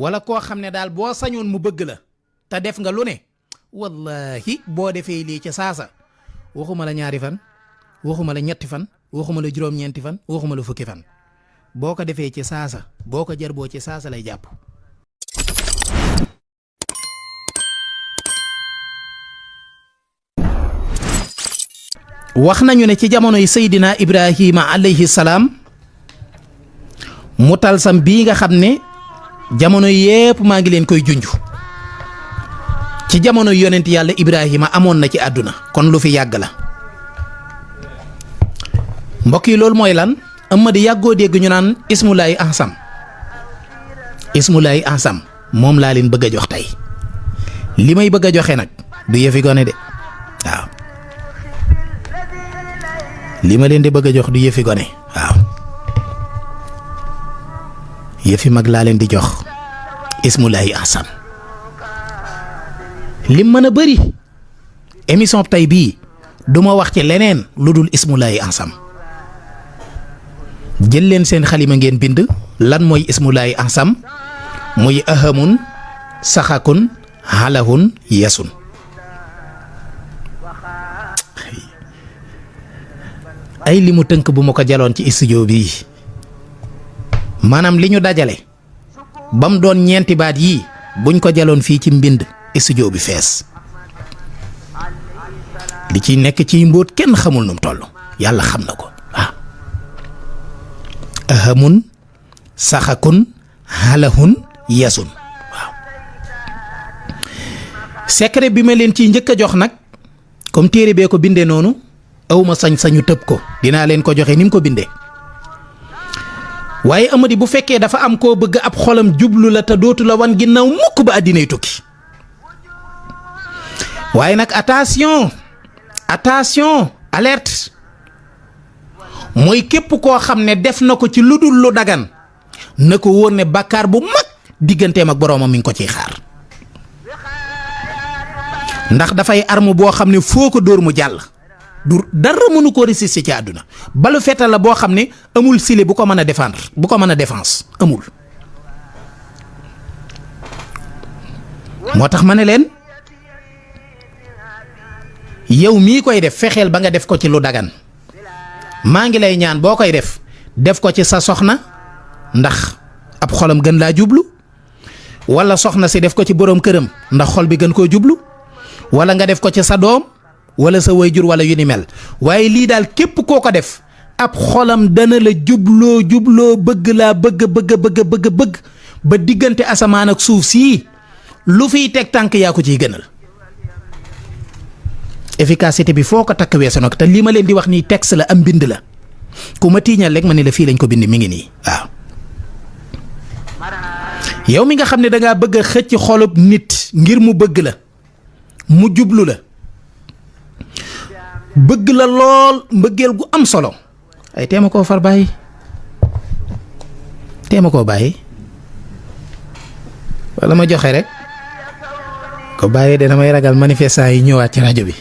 wala koo xam ne daal boo sañoon mu bëgg la te def nga lu ne wallahi boo defee lii ci saasa waxuma la ñaari fan waxuma la ñetti fan waxuma la juróom-ñeenti fan waxuma la fukki fan boo ko defee ci saasa boo ko jarboo ci saasa lay jàpp. wax nañu ne ci jamonoy Seydina Ibrahima alayhi salaam mu talsam bii nga xam ne jamono yépp maa ngi leen koy junj ci jamono yonent yàlla Ibrahima amoon na ci àdduna kon lu fi yàgg la mbokk yi loolu mooy lan Amady yàggoo dégg ñu naan ismulaay ansam moom laa leen bëgg a jox tey li may bëgg a joxe nag du yëfi gone de waaw li ma leen di bëgg a jox du yëfi gone waaw yëfi mag laa leen di jox ismulaay ansam lim mën a bëri émission tey bii du ma wax ci leneen lu dul ismulaay ansam jël leen seen xalima ngeen bind lan mooy ismulaay ansam muy ahamun saxakun halahun yasun ay li mu tënk bu ma ko jaloon ci studio bii maanaam li ñu dajale ba mu doon ñeenti baat yii buñ ko jaloon fii ci mbind studio bi fees li ciy nekk ciy mbóot kenn xamul nu mu toll yàlla xam na ko waaw ahamun saxakun halahun yasun waaw secret bi ma leen ciy njëkk a jox nag comme téere bee ko bindee noonu awma sañ-sañu tëb ko dinaa leen ko joxe ni mu ko bindee waaye Amady bu fekkee dafa am koo bëgg ab xolam jublu la te dootu la wan ginnaaw mukk ba àddinay tukki waaye nag attention alerte mooy képp koo xam ne def na ko ci lu dul lu dagan na ko wóor ne bàkkaar bu mag digganteem ak boroomam mi ngi ko ciy xaar ndax dafay arme boo xam ne foo ko dóor mu jàll du dara mënu ko résister ci àdduna balu fetal la boo xam ne amul sile bu ko mën a défendre bu ko mën a défense amul moo tax ma ne leen yow mii koy def fexeel ba nga def ko ci lu dagan maa ngi lay ñaan boo koy def ko ci sa soxna ndax ab xolam gën laa jublu wala soxna si def ko ci boroom këram ndax xol bi gën koo jublu wala nga def ko ci sa doom wala sa wayjur wala yu ni mel waaye lii daal képp koo ko def ab xolam dana la jubloo bëgg laa bëgg ba diggante asamaan ak suuf sii lu fiy teg tànk yaa ko ciy gënal efficacité bi foo ko takk weesu nag te lii ma leen di wax nii texte la am bind la ku ma tiiñal rek ma ne la fii lañ ko bind mi ngi nii waaw yow mi nga xam ne dangaa bëgg a xëcc xolub nit ngir mu bëgg la mu jublu la bëgg la lool mbëggeel gu am solo ay teema koo far bàyyi teema koo bàyyi wala ma joxe rek ko bàyyee de damay ragal manifestant yi ñëwaat ci rajo bi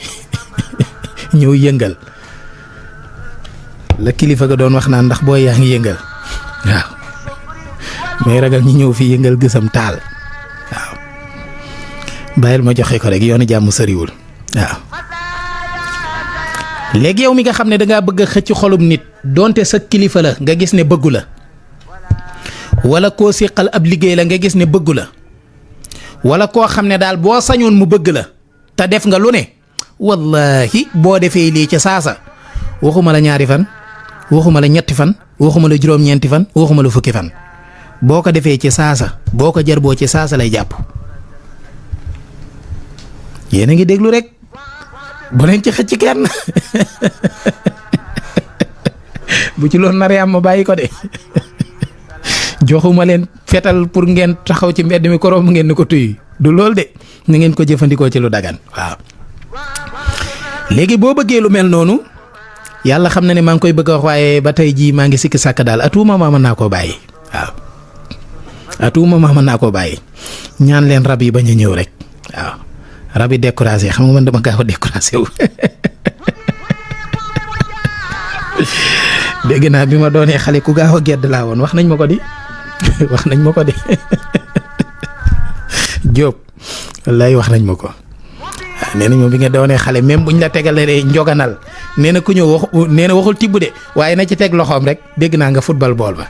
ñëw yëngal la kilifa ga doon wax naan ndax booy yaa ngi yëngal waaw may ragal ñi ñëw fi yëngal gësam taal waaw bàyyil ma joxe ko rek yoonu jàmm sëriwul waaw léegi yow mi nga xam ne dangaa bëgg a xëcc xolum nit donte sa kilifa la nga gis ne bëggu la wala koo siqal ab liggéey la nga gis ne bëggu la wala koo xam ne daal boo sañoon mu bëgg la te def nga lu ne wallahi boo defee lii ci saasa waxuma la ñaari fan waxuma la ñetti fan waxuma la juróom-ñeenti fan waxuma la fukki fan boo ko defee ci saasa boo ko jarboo ci saasa lay jàpp yéen a ngi déglu rek bu leen ci xëcc kenn bu ci loolu naree am ma bàyyi ko de joxuma leen fetal pour ngeen taxaw ci mbedd mi korom ngeen ni ko tuy du loolu de ni ngeen ko jëfandikoo ci lu dagan waaw léegi boo bëggee lu mel noonu yàlla xam na ne maa ngi koy bëgg a wax waaye ba tey jii maa ngi sikki sàkk daal atuma maa mën naa koo bàyyi waaw atuma maa mën naa koo bàyyi ñaan leen rab yi bañ a ñëw rek waaw rab yi découragé xam nga man dama gaaw a découragé wu dégg naa bi ma doonee xale ku gaaw a gedd laa woon wax nañ ma ko di wax nañ ma ko de Diop wallaay wax nañ ma ko nee nañ moom bi nga doonee xale même buñ la tegalee njoganal nee na ku ñëw wax nee na waxul tibb de waaye na ci teg loxoom rek dégg naa nga football bool ba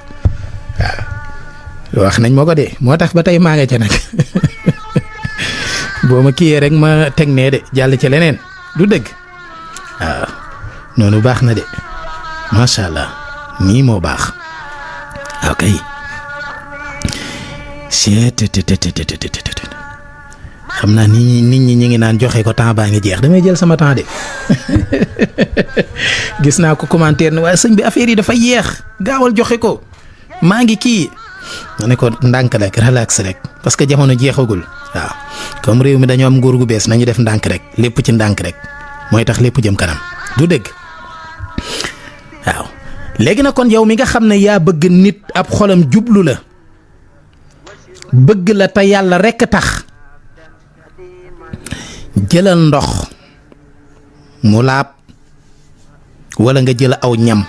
waaw wax nañ ma ko de moo tax ba tey maa nga ca nag boo ma kiyee rek ma teg nee de jàll ci leneen du dëgg waaw noonu baax na de macha allah nii moo baax ok xam naa nit ñi ñu ngi naan joxe ko temps baa ngi jeex damay jël sama temps de gis naa ko commentaire ne waaye sëñ bi affaire yi dafa yeex gaawal joxe ko maa ngi kii ma ne ko ndànk rek relax rek parce que jamono jeexagul waaw comme réew mi dañoo am nguur gu bees nañu def ndànk rek lépp ci ndànk rek mooy tax lépp jëm kanam du dëgg waaw léegi nag kon yow mi nga xam ne yaa bëgg nit ab xolam jublu la bëgg la te yàlla rekk tax jëlal ndox mu laab walla nga jël aw ñam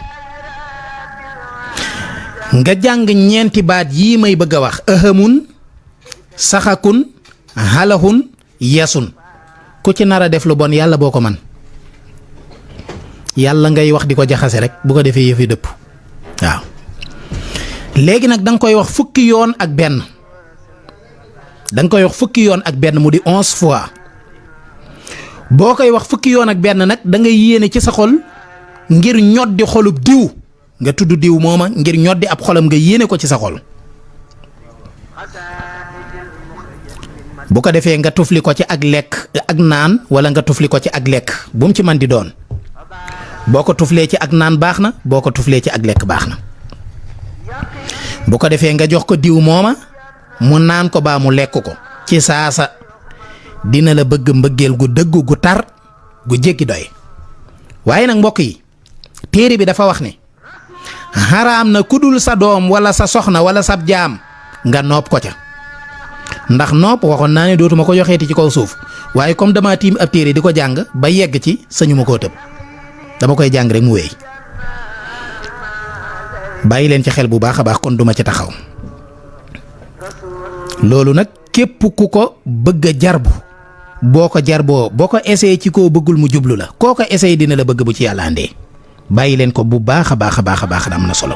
nga jàng ñeenti baat yii may bëgg a wax ahamun saxakun xalahun yesun ku ci nar a def lu bon yàlla boo ko man yàlla ngay wax di ko jaxase rek bu ko defee yëf yi dëpp waaw léegi nag danga koy wax fukki yoon ak benn mu di 11 fois boo koy wax fukki yoon ak benn nag da ngay yéene ci sa xol ngir ñoddi xolub diw nga tudd diw mooma ngir ñoddi ab xolam nga yéene ko ci sa xol bu ko defee nga tufli ko ci ak lekk ak naan wala nga tufli ko ci ak lekk bu mu ci man di doon boo ko tuflee ci ak naan baax na boo ko tuflee ci ak lekk baax na bu ko defee nga jox ko diw mooma mu naan ko baa mu lekk ko ci saasa dina la bëgg mbëggeel gu dëgg gu tar gu jéggi doy waaye nag mbokk yi téere bi dafa wax ne xaraam na ku dul sa doom wala sa soxna wala sab jaam nga nopp ko ca ndax nopp waxoon naa ne dootuma ko joxeeti ci kaw suuf waaye comme dama tiim ab téere di ko jàng ba yegg ci sañu ma koo tëb dama koy jàng rek mu wéy bàyyi leen ci xel bu baax a baax kon duma ci taxaw loolu nag képp ku ko bëgg a jarbu boo ko jarboo boo ko essayé ci koo bëggul mu jublu la koo ko essayé dina la bëgg bu ci yàlla andee bàyyi leen ko bu baax a baax am na solo